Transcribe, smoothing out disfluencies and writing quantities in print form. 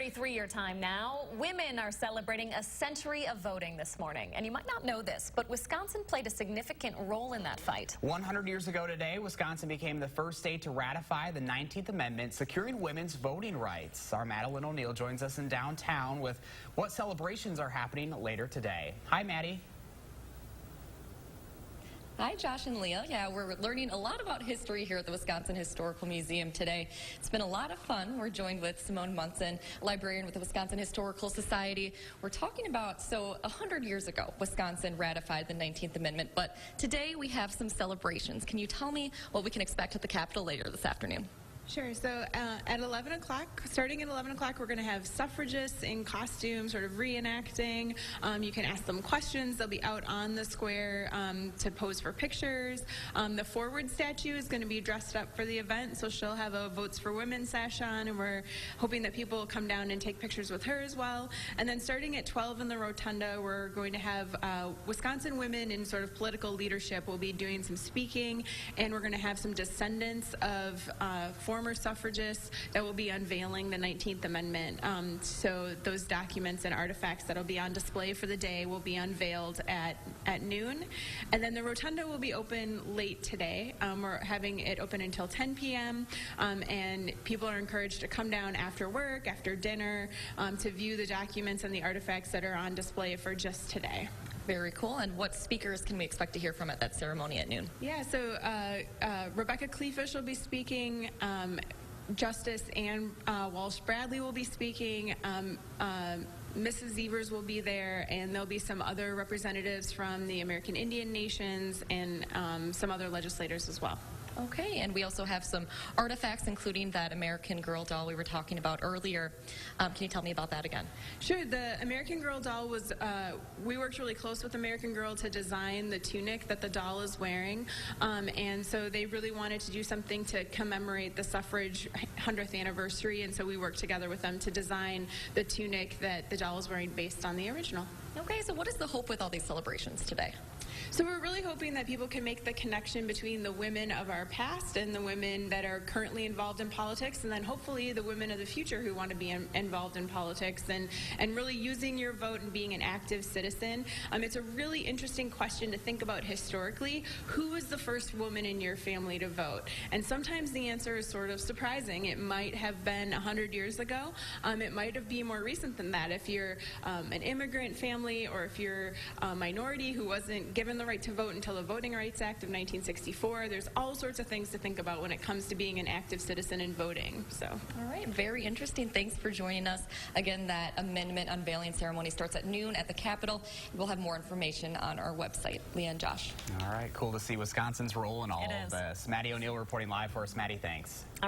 33 your time now. Women are celebrating a century of voting this morning. And you might not know this, but Wisconsin played a significant role in that fight. 100 years ago today, Wisconsin became the first state to ratify the 19th Amendment, securing women's voting rights. Our Madeline O'Neill joins us in downtown with what celebrations are happening later today. Hi, Maddie. Hi, Josh and Leah. Yeah, we're learning a lot about history here at the Wisconsin Historical Museum today. It's been a lot of fun. We're joined with Simone Munson, librarian with the Wisconsin Historical Society. We're talking about, 100 years ago, Wisconsin ratified the 19th Amendment, but today we have some celebrations. Can you tell me what we can expect at the Capitol later this afternoon? Sure. So at 11 o'clock, starting at 11 o'clock, we're going to have suffragists in costume sort of reenacting. You can ask them questions. They'll be out on the square to pose for pictures. The Forward statue is going to be dressed up for the event, so she'll have a Votes for Women sash on, and we're hoping that people will come down and take pictures with her as well. And then starting at 12 in the Rotunda, we're going to have Wisconsin women in sort of political leadership will be doing some speaking, and we're going to have some descendants of former suffragists that will be unveiling the 19th Amendment. So those documents and artifacts that will be on display for the day will be unveiled at noon. And then the Rotunda will be open late today. We're having it open until 10 p.m. And people are encouraged to come down after work, after dinner, to view the documents and the artifacts that are on display for just today. Very cool. And what speakers can we expect to hear from at that ceremony at noon? Yeah, so Rebecca Kleefisch will be speaking. Justice Ann Walsh-Bradley will be speaking. Mrs. Evers will be there, and there'll be some other representatives from the American Indian nations and some other legislators as well. Okay, and we also have some artifacts, including that American Girl doll we were talking about earlier. Can you tell me about that again? Sure. The American Girl doll was, we worked really close with American Girl to design the tunic that the doll is wearing. And so they really wanted to do something to commemorate the suffrage 100th anniversary, and so we worked together with them to design the tunic that the doll is wearing based on the original. Okay, so what is the hope with all these celebrations today? So we're really hoping that people can make the connection between the women of our past and the women that are currently involved in politics, and then hopefully the women of the future who want to be involved in politics and really using your vote and being an active citizen. It's a really interesting question to think about historically. Who was the first woman in your family to vote? And sometimes the answer is sort of surprising. It might have been 100 years ago. It might have been more recent than that. If you're an immigrant family, or if you're a minority who wasn't given the right to vote until the Voting Rights Act of 1964. There's all sorts of things to think about when it comes to being an active citizen and voting. So, all right, very interesting. Thanks for joining us. Again, that amendment unveiling ceremony starts at noon at the Capitol. We'll have more information on our website. Leah and Josh. All right, cool to see Wisconsin's role in all of this. Maddie O'Neill reporting live for us. Maddie, thanks. All right.